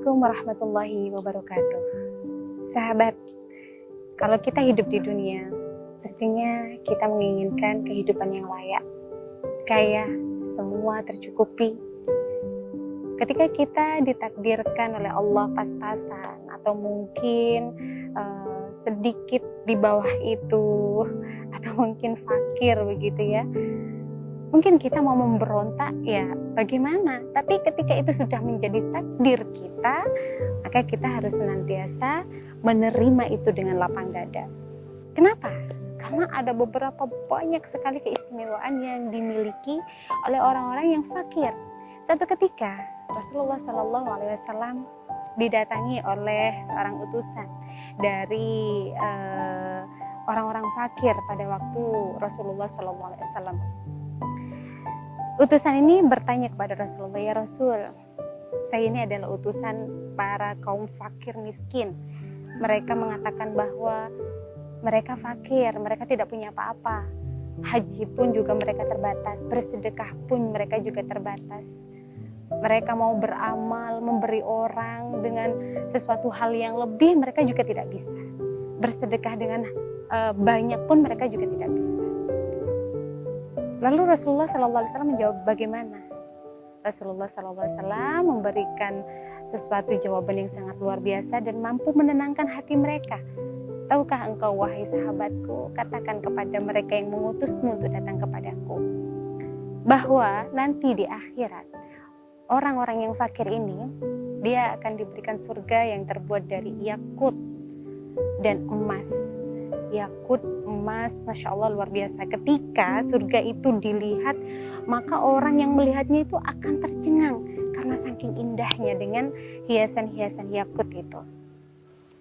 Assalamualaikum warahmatullahi wabarakatuh. Sahabat, kalau kita hidup di dunia, pastinya kita menginginkan kehidupan yang layak, kaya, semua tercukupi. Ketika kita ditakdirkan oleh Allah pas-pasan atau mungkin sedikit di bawah itu, atau mungkin fakir begitu ya, mungkin kita mau memberontak, ya bagaimana? Tapi ketika itu sudah menjadi takdir kita, maka kita harus senantiasa menerima itu dengan lapang dada. Kenapa? Karena ada beberapa banyak sekali keistimewaan yang dimiliki oleh orang-orang yang fakir. Suatu ketika Rasulullah SAW didatangi oleh seorang utusan dari orang-orang fakir pada waktu Rasulullah SAW. Utusan ini bertanya kepada Rasulullah, "Ya Rasul, saya ini adalah utusan para kaum fakir miskin. Mereka mengatakan bahwa mereka fakir, mereka tidak punya apa-apa. Haji pun juga mereka terbatas, bersedekah pun mereka juga terbatas. Mereka mau beramal, memberi orang dengan sesuatu hal yang lebih, mereka juga tidak bisa. Bersedekah dengan banyak pun mereka juga tidak bisa." Lalu Rasulullah SAW menjawab, bagaimana? Rasulullah SAW memberikan sesuatu jawaban yang sangat luar biasa dan mampu menenangkan hati mereka. Tahukah engkau, wahai sahabatku, katakan kepada mereka yang mengutusmu untuk datang kepadaku, bahwa nanti di akhirat, orang-orang yang fakir ini, dia akan diberikan surga yang terbuat dari yakut dan emas. Yakut, emas, Masya Allah luar biasa. Ketika surga itu dilihat, maka orang yang melihatnya itu akan tercengang karena saking indahnya dengan hiasan-hiasan yakut itu.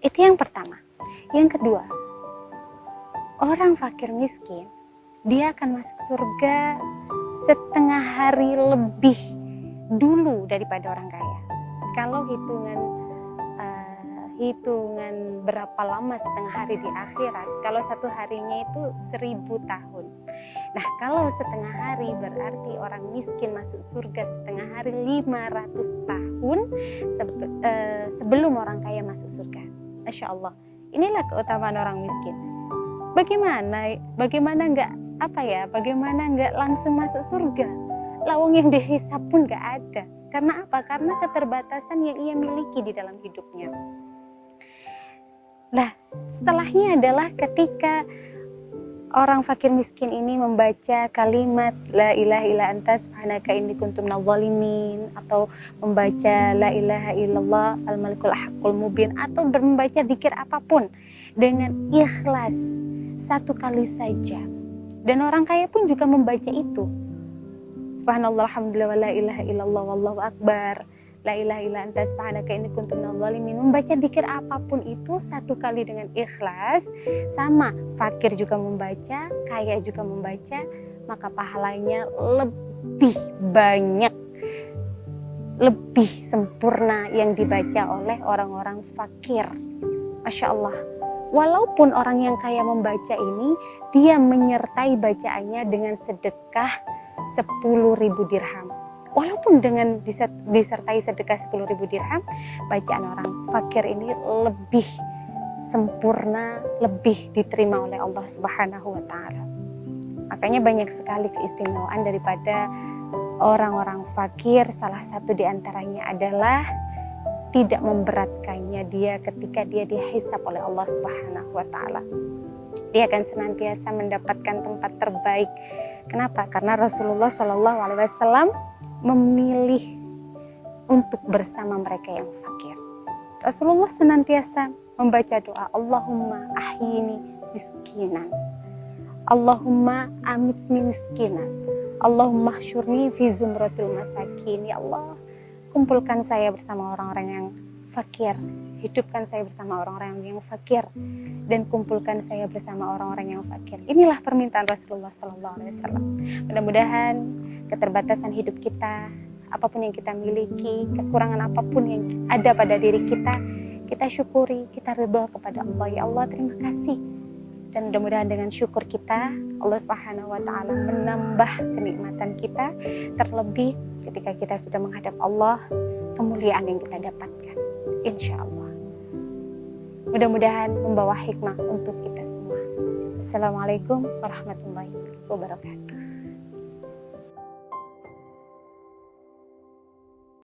Itu yang pertama. Yang kedua, orang fakir miskin, dia akan masuk surga setengah hari lebih dulu daripada orang kaya. Kalau hitungan berapa lama setengah hari di akhirat, kalau satu harinya itu 1000 tahun. Nah, kalau setengah hari berarti orang miskin masuk surga setengah hari 500 tahun sebelum orang kaya masuk surga. Masya Allah, inilah keutamaan orang miskin. Bagaimana nggak langsung masuk surga? Lawang yang dihisap pun nggak ada. Karena apa? Karena keterbatasan yang ia miliki di dalam hidupnya. Nah, setelahnya adalah ketika orang fakir miskin ini membaca kalimat la ilaha illa anta subhanaka inni kuntu minadh dhalimin, atau membaca la ilaha illallah al-malikul haqqul mubin, atau membaca zikir apapun dengan ikhlas satu kali saja. Dan orang kaya pun juga membaca itu. Subhanallah, alhamdulillah, wa la ilaha illallah, wallahu akbar, la ilaha illa anta subhanaka inni kuntu minadh dhalimin. Membaca zikir apapun itu satu kali dengan ikhlas, sama fakir juga membaca, kaya juga membaca, maka pahalanya lebih banyak, lebih sempurna yang dibaca oleh orang-orang fakir. Masya Allah. Walaupun orang yang kaya membaca ini, dia menyertai bacaannya dengan sedekah 10.000 dirham. Walaupun dengan disertai sedekah 10.000 dirham, bacaan orang fakir ini lebih sempurna, lebih diterima oleh Allah Subhanahu wa Ta'ala. Makanya banyak sekali keistimewaan daripada orang-orang fakir. Salah satu diantaranya adalah tidak memberatkannya dia ketika dia dihisab oleh Allah Subhanahu wa Ta'ala. Dia akan senantiasa mendapatkan tempat terbaik. Kenapa? Karena Rasulullah SAW memilih untuk bersama mereka yang fakir. Rasulullah senantiasa membaca doa, Allahumma ahyini miskinan, Allahumma amitni miskinan, Allahumma hsyurni fi zumratil masakin. Ya Allah, kumpulkan saya bersama orang-orang yang fakir, hidupkan saya bersama orang-orang yang fakir, dan kumpulkan saya bersama orang-orang yang fakir. Inilah permintaan Rasulullah SAW. Mudah-mudahan keterbatasan hidup kita, apapun yang kita miliki, kekurangan apapun yang ada pada diri kita, kita syukuri, kita ridha kepada Allah. Ya Allah, terima kasih. Dan mudah-mudahan dengan syukur kita, Allah Subhanahu wa Ta'ala menambah kenikmatan kita, terlebih ketika kita sudah menghadap Allah, kemuliaan yang kita dapatkan. insya Allah. Mudah-mudahan membawa hikmah untuk kita semua. Assalamualaikum warahmatullahi wabarakatuh.